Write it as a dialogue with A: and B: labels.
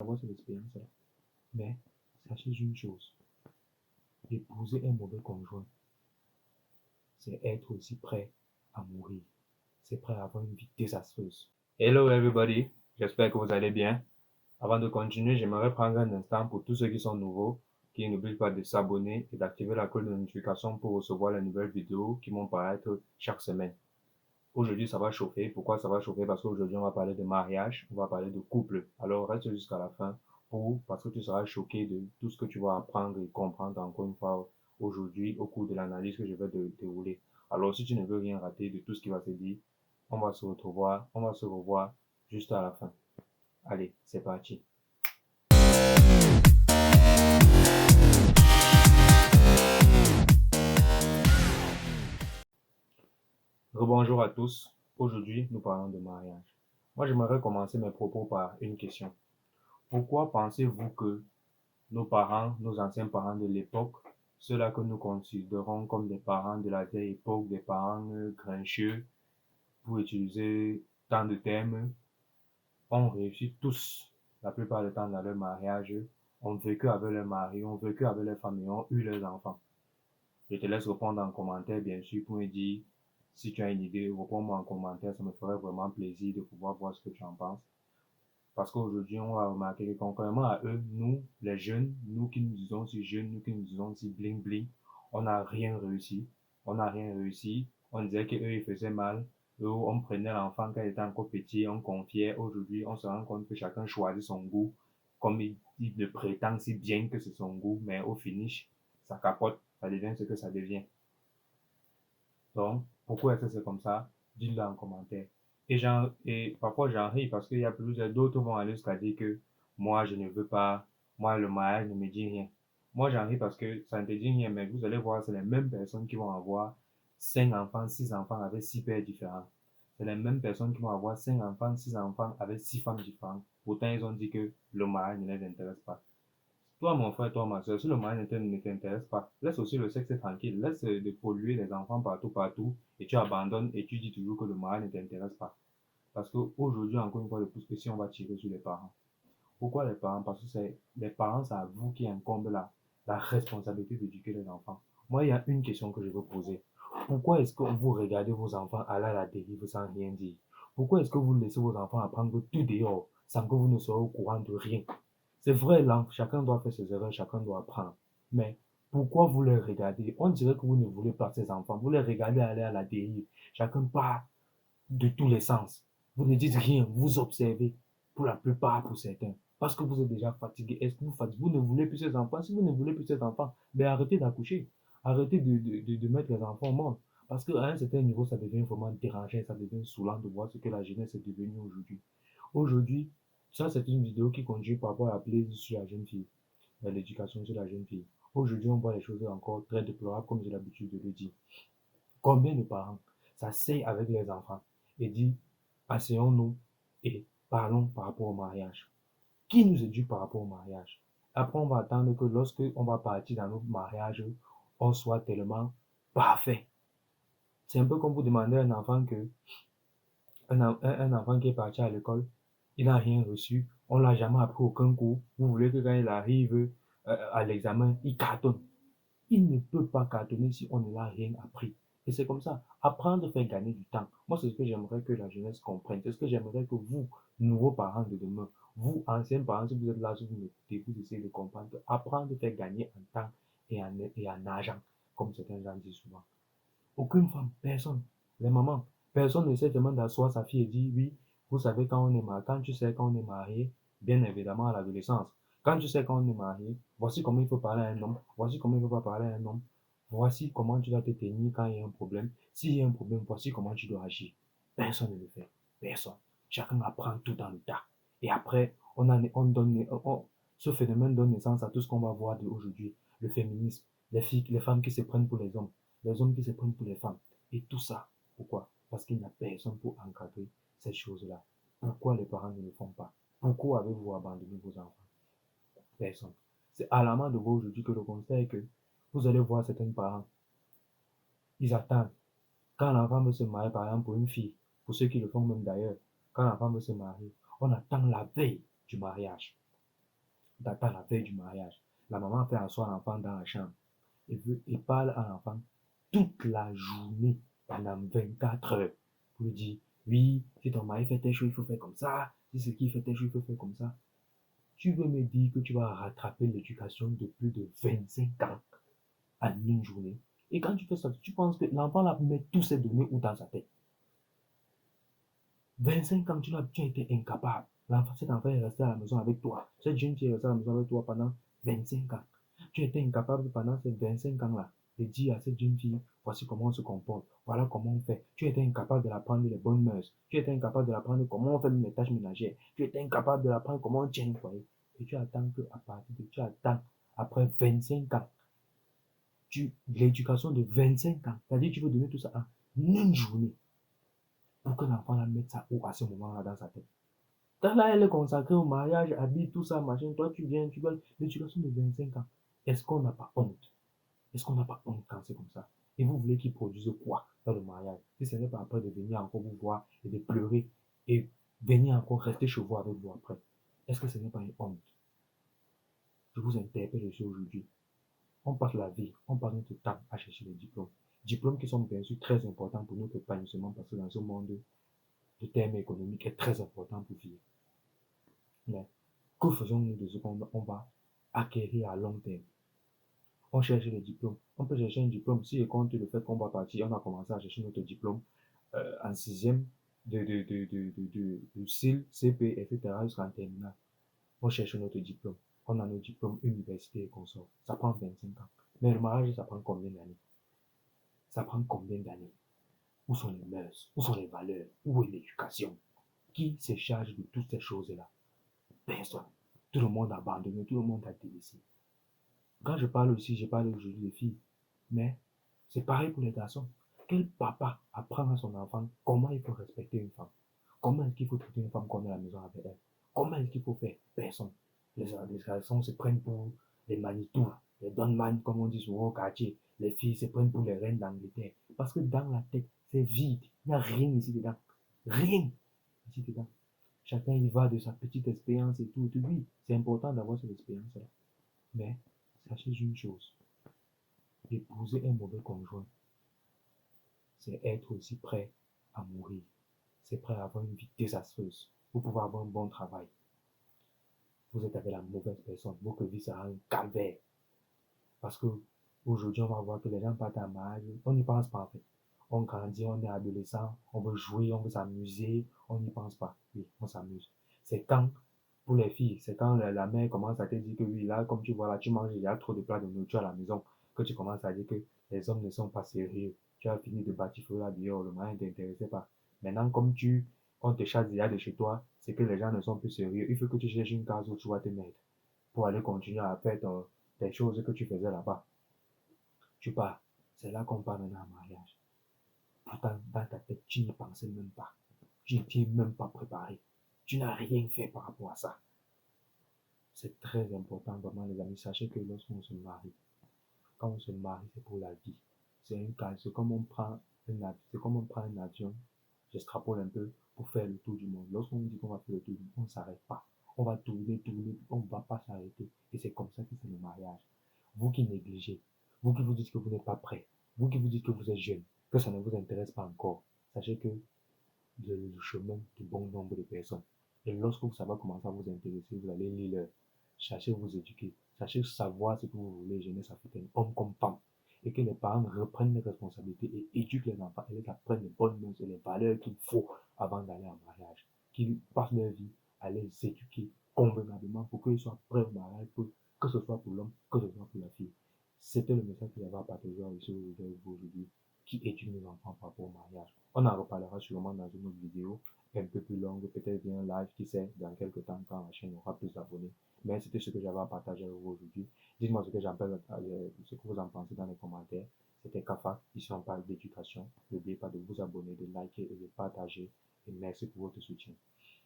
A: avoir cette expérience-là. Mais sachez une chose, épouser un mauvais conjoint, c'est être aussi prêt à mourir. C'est prêt à avoir une vie désastreuse. Hello everybody, j'espère que vous allez bien. Avant de continuer, j'aimerais prendre un instant pour tous ceux qui sont nouveaux, qui n'oublient pas de s'abonner et d'activer la cloche de notification pour recevoir les nouvelles vidéos qui vont paraître chaque semaine. Aujourd'hui, ça va chauffer. Pourquoi ça va chauffer? Parce qu'aujourd'hui, on va parler de mariage, on va parler de couple. Alors, reste jusqu'à la fin parce que tu seras choqué de tout ce que tu vas apprendre et comprendre encore une fois aujourd'hui au cours de l'analyse que je vais dérouler. Alors, si tu ne veux rien rater de tout ce qui va se dire, on va se revoir juste à la fin. Allez, c'est parti. Rebonjour à tous. Aujourd'hui, nous parlons de mariage. Moi, j'aimerais commencer mes propos par une question. Pourquoi pensez-vous que nos parents, nos anciens parents de l'époque, ceux-là que nous considérons comme des parents de la vieille époque, des parents grincheux, pour utiliser tant de termes, ont réussi tous, la plupart du temps dans leur mariage, ont vécu avec leur mari, ont vécu avec leur famille, ont eu leurs enfants. Je te laisse répondre en commentaire, bien sûr, pour me dire si tu as une idée, réponds-moi en commentaire, ça me ferait vraiment plaisir de pouvoir voir ce que tu en penses. Parce qu'aujourd'hui, on va remarquer que contrairement à eux, nous, les jeunes, nous qui nous disons si jeunes, nous qui nous disons si bling bling, on n'a rien réussi. On n'a rien réussi. On disait qu'eux, ils faisaient mal. Eux, on prenait l'enfant quand il était encore petit, on confiait. Aujourd'hui, on se rend compte que chacun choisit son goût. Comme il le prétend si bien que c'est son goût, mais au finish, ça capote, ça devient ce que ça devient. Donc, pourquoi est-ce que c'est comme ça? Dites-le en commentaire. Et parfois j'en ris parce qu'il y a plusieurs d'autres vont aller jusqu'à dire que moi je ne veux pas, moi le mariage ne me dit rien. Moi j'en ris parce que ça ne te dit rien, mais vous allez voir, c'est les mêmes personnes qui vont avoir 5 enfants, 6 enfants avec 6 pères différents. C'est les mêmes personnes qui vont avoir 5 enfants, 6 enfants avec 6 femmes différentes. Pourtant ils ont dit que le mariage ne les intéresse pas. Toi, mon frère, toi, ma soeur, si le mariage ne t'intéresse pas, laisse aussi le sexe tranquille. Laisse de polluer les enfants partout, partout, et tu abandonnes et tu dis toujours que le mariage ne t'intéresse pas. Parce qu'aujourd'hui, encore une fois de plus, que si on va tirer sur les parents. Pourquoi les parents? Parce que c'est les parents, c'est à vous qui incombe la responsabilité d'éduquer les enfants. Moi, il y a une question que je veux poser. Pourquoi est-ce que vous regardez vos enfants aller à la dérive sans rien dire? Pourquoi est-ce que vous laissez vos enfants apprendre tout dehors sans que vous ne soyez au courant de rien? C'est vrai, là, chacun doit faire ses erreurs, chacun doit apprendre. Mais pourquoi vous les regardez? On dirait que vous ne voulez pas ces enfants. Vous les regardez aller à la dérive. Chacun part de tous les sens. Vous ne dites rien, vous observez. Pour la plupart, pour certains. Parce que vous êtes déjà fatigué. Est-ce que vous ne voulez plus ces enfants? Si vous ne voulez plus ces enfants, ben arrêtez d'accoucher. Arrêtez de mettre les enfants au monde. Parce qu'à un certain niveau, ça devient vraiment dérangeant, ça devient saoulant de voir ce que la jeunesse est devenue aujourd'hui. Aujourd'hui, ça c'est une vidéo qui conduit par rapport à la playlist sur la jeune fille, l'éducation sur la jeune fille. Aujourd'hui, on voit les choses encore très déplorables comme j'ai l'habitude de le dire. Combien de parents s'asseyent avec les enfants et disent asseyons-nous et parlons par rapport au mariage. Qui nous éduque par rapport au mariage? Après, on va attendre que lorsque on va partir dans notre mariage, on soit tellement parfait. C'est un peu comme vous demandez à un enfant un enfant qui est parti à l'école, il n'a rien reçu, on ne l'a jamais appris aucun cours. Vous voulez que quand il arrive à l'examen, il cartonne. Il ne peut pas cartonner si on ne l'a rien appris. Et c'est comme ça. Apprendre fait gagner du temps. Moi, c'est ce que j'aimerais que la jeunesse comprenne. C'est ce que j'aimerais que vous, nouveaux parents de demain, vous, anciens parents, si vous êtes là, si vous m'écoutez, vous essayez de comprendre que apprendre fait gagner en temps et en argent, comme certains gens disent souvent. Aucune femme, personne. Les mamans, personne ne sait vraiment d'asseoir sa fille et dire oui, vous savez quand on est marié, quand tu sais quand on est marié, bien évidemment à l'adolescence. Quand tu sais quand on est marié, voici comment il faut parler à un homme, voici comment il ne faut pas parler à un homme, voici comment tu dois te tenir quand il y a un problème. S'il y a un problème, voici comment tu dois agir. Personne ne le fait. Personne. Chacun apprend tout dans le tas. Et après, ce phénomène donne naissance à tout ce qu'on va voir d'aujourd'hui. Le féminisme, les femmes qui se prennent pour les hommes qui se prennent pour les femmes. Et tout ça, pourquoi? Parce qu'il n'y a personne pour encadrer ces choses-là. Pourquoi les parents ne le font pas? Pourquoi avez-vous abandonné vos enfants? Personne. C'est alarmant de voir aujourd'hui que le constat est que vous allez voir certains parents, ils attendent. Quand l'enfant veut se marier, par exemple, pour une fille, pour ceux qui le font même d'ailleurs, quand l'enfant veut se marier, on attend la veille du mariage. Dans la veille du mariage. La maman fait asseoir l'enfant dans la chambre et parle à l'enfant toute la journée pendant 24 heures pour lui dire oui, si ton mari fait tes choses, il faut faire comme ça. Si c'est qui fait tes choses, il faut faire comme ça. Tu veux me dire que tu vas rattraper l'éducation de plus de 25 ans en une journée. Et quand tu fais ça, tu penses que l'enfant là met tous ses données ou dans sa tête. 25 ans, tu as été incapable. Cet enfant est resté à la maison avec toi. Cette jeune fille est restée à la maison avec toi pendant 25 ans. Tu as été incapable pendant ces 25 ans-là de dire à cette jeune fille, voici comment on se comporte, voilà comment on fait. Tu étais incapable de l'apprendre les bonnes mœurs. Tu étais incapable de l'apprendre comment on fait les tâches ménagères. Tu étais incapable de l'apprendre comment on tient le foyer. Et tu attends tu attends après 25 ans, l'éducation de 25 ans. C'est-à-dire que tu veux donner tout ça en une journée pour que l'enfant la mette ça où à ce moment-là dans sa tête. Quand là, elle est consacrée au mariage, habille, tout ça, machin, toi tu viens, tu veux l'éducation de 25 ans. Est-ce qu'on n'a pas honte? Est-ce qu'on n'a pas honte quand c'est comme ça? Et vous voulez qu'il produise quoi dans le mariage? Si ce n'est pas après de venir encore vous voir et de pleurer et venir encore rester chez vous avec vous après. Est-ce que ce n'est pas une honte? Je vous interpelle ici aujourd'hui. On passe la vie, on passe notre temps à chercher les diplômes. Diplômes qui sont bien sûr très importants pour notre épanouissement parce que dans ce monde, le terme économique est très important pour vivre. Mais que faisons-nous de ce qu'on va acquérir à long terme? On cherche les diplômes. On peut chercher un diplôme. Si je compte le fait qu'on va partir, on a commencé à chercher notre diplôme en sixième de CIL, CP, etc. jusqu'en terminale. On cherche notre diplôme. On a nos diplômes université et consorts. Ça prend 25 ans. Mais le mariage, ça prend combien d'années? Ça prend combien d'années? Où sont les mœurs? Où sont les valeurs? Où est l'éducation? Qui se charge de toutes ces choses-là? Personne. Tout le monde a abandonné, tout le monde a délaissé. Quand je parle aussi, je parle aujourd'hui des filles. Mais c'est pareil pour les garçons. Quel papa apprend à son enfant comment il faut respecter une femme? Comment est-ce qu'il faut traiter une femme qu'on est à la maison avec elle? Comment est-ce qu'il faut faire? Personne. Les garçons se prennent pour les Manitou, les Donman, comme on dit souvent au quartier. Les filles se prennent pour les reines d'Angleterre. Parce que dans la tête, c'est vide. Il n'y a rien ici dedans. Rien ici dedans. Chacun y va de sa petite expérience et tout. Oui, c'est important d'avoir cette expérience-là. Mais sachez une chose, épouser un mauvais conjoint, c'est être aussi prêt à mourir. C'est prêt à avoir une vie désastreuse pour pouvoir avoir un bon travail. Vous êtes avec la mauvaise personne, votre vie sera un calvaire. Parce que aujourd'hui, on va voir que les gens partent en mariage, on n'y pense pas en fait. On grandit, on est adolescent, on veut jouer, on veut s'amuser, on n'y pense pas. Oui, on s'amuse. C'est quand, pour les filles, c'est quand la mère commence à te dire que oui, là, comme tu vois là, tu manges, il y a trop de plats de nourriture à la maison, que tu commences à dire que les hommes ne sont pas sérieux. Tu as fini de bâtir là dehors, le mari ne t'intéressait pas. Maintenant, on te chasse déjà de chez toi, c'est que les gens ne sont plus sérieux. Il faut que tu cherches une case où tu vas te mettre pour aller continuer à faire des choses que tu faisais là-bas. Tu pars. C'est là qu'on parle maintenant en mariage. Pourtant, dans ta tête, tu n'y pensais même pas. Tu n'étais même pas préparé. Tu n'as rien fait par rapport à ça. C'est très important, vraiment, les amis. Sachez que lorsqu'on se marie, quand on se marie, c'est pour la vie. C'est un cas, c'est comme on prend un avion, j'extrapole un peu, pour faire le tour du monde. Lorsqu'on dit qu'on va faire le tour du monde, on ne s'arrête pas. On va tourner, tourner, on ne va pas s'arrêter. Et c'est comme ça que c'est le mariage. Vous qui négligez, vous qui vous dites que vous n'êtes pas prêt, vous qui vous dites que vous êtes jeune, que ça ne vous intéresse pas encore, sachez que vous avez le chemin de bon nombre de personnes. Et lorsque ça va commencer à vous intéresser, vous allez lire, chercher vous éduquer, sachez savoir ce que vous voulez, jeunesse africaine, homme comme femme. Et que les parents reprennent les responsabilités et éduquent les enfants et les apprennent les bonnes choses et les valeurs qu'il faut avant d'aller en mariage. Qu'ils passent leur vie à les éduquer convenablement pour qu'ils soient prêts au mariage, que ce soit pour l'homme, que ce soit pour la fille. C'était le message que j'avais à partager ici aujourd'hui, qui éduque nos enfants par rapport au mariage. On en reparlera sûrement dans une autre vidéo, un peu plus longue, peut-être bien live, qui sait, dans quelques temps, quand la chaîne aura plus d'abonnés. Mais c'était ce que j'avais à partager avec vous aujourd'hui. Dites-moi ce que vous en pensez dans les commentaires. C'était Kafa, ici on parle d'éducation. N'oubliez pas de vous abonner, de liker et de partager. Et merci pour votre soutien.